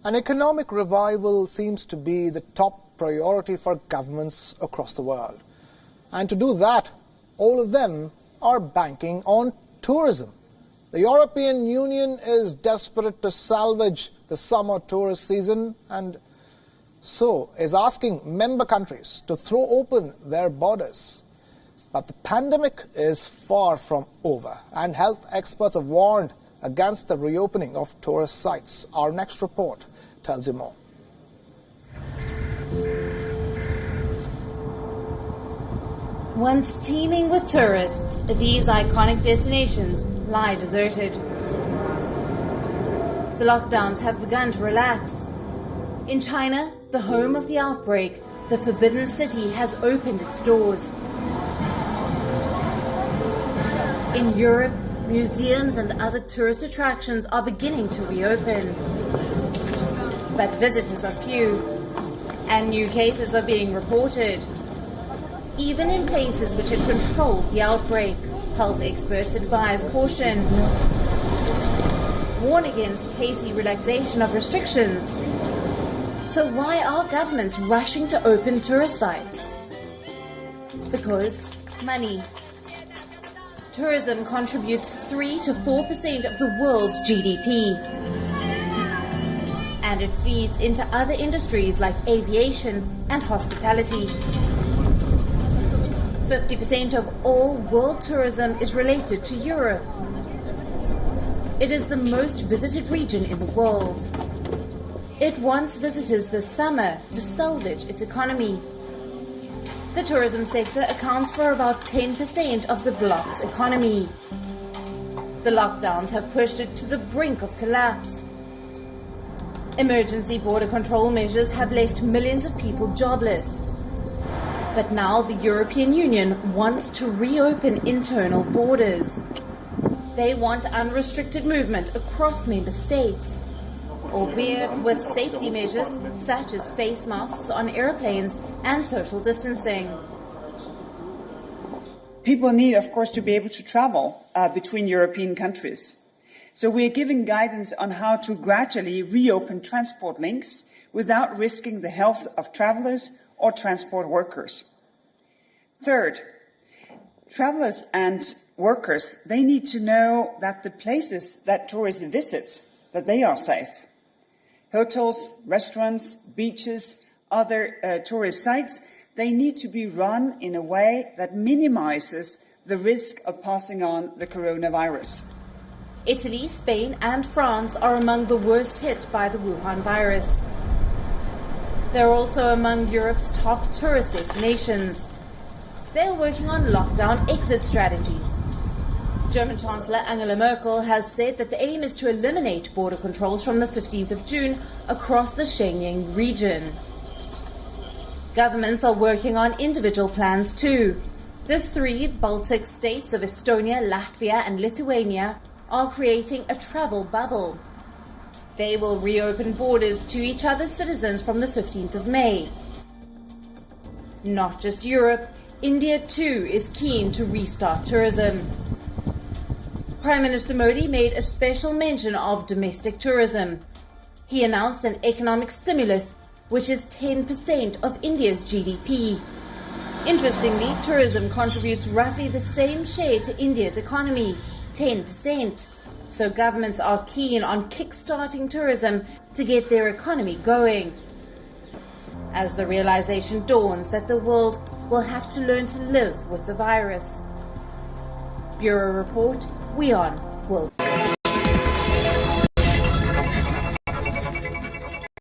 An economic revival seems to be the top priority for governments across the world. And to do that, all of them are banking on tourism. The European Union is desperate to salvage the summer tourist season and so is asking member countries to throw open their borders. But the pandemic is far from over, and health experts have warned against the reopening of tourist sites. Our next report tells you more. Once teeming with tourists, these iconic destinations lie deserted. The lockdowns have begun to relax. In China, the home of the outbreak, the Forbidden City has opened its doors. In Europe, museums and other tourist attractions are beginning to reopen. But visitors are few, and new cases are being reported. Even in places which had controlled the outbreak, health experts advise caution. Warn against hasty relaxation of restrictions. So why are governments rushing to open tourist sites? Because money. Tourism contributes 3 to 4% of the world's GDP. And it feeds into other industries like aviation and hospitality. 50% of all world tourism is related to Europe. It is the most visited region in the world. It wants visitors this summer to salvage its economy. The tourism sector accounts for about 10% of the bloc's economy. The lockdowns have pushed it to the brink of collapse. Emergency border control measures have left millions of people jobless. But now the European Union wants to reopen internal borders. They want unrestricted movement across member states, albeit with safety measures such as face masks on airplanes and social distancing. People need, of course, to be able to travel between European countries. So we are giving guidance on how to gradually reopen transport links without risking the health of travelers or transport workers. Third, travelers and workers, they need to know that the places that tourists visit, that they are safe. Hotels, restaurants, beaches, other tourist sites, they need to be run in a way that minimizes the risk of passing on the coronavirus. Italy, Spain and France are among the worst hit by the Wuhan virus. They're also among Europe's top tourist destinations. They're working on lockdown exit strategies. German Chancellor Angela Merkel has said that the aim is to eliminate border controls from the 15th of June across the Schengen region. Governments are working on individual plans too. The 3 Baltic states of Estonia, Latvia and Lithuania are creating a travel bubble. They will reopen borders to each other's citizens from the 15th of May. Not just Europe, India too is keen to restart tourism. Prime Minister Modi made a special mention of domestic tourism. He announced an economic stimulus, which is 10% of India's GDP. Interestingly, tourism contributes roughly the same share to India's economy, 10%. So governments are keen on kick-starting tourism to get their economy going. As the realization dawns that the world will have to learn to live with the virus. Bureau Report, WION.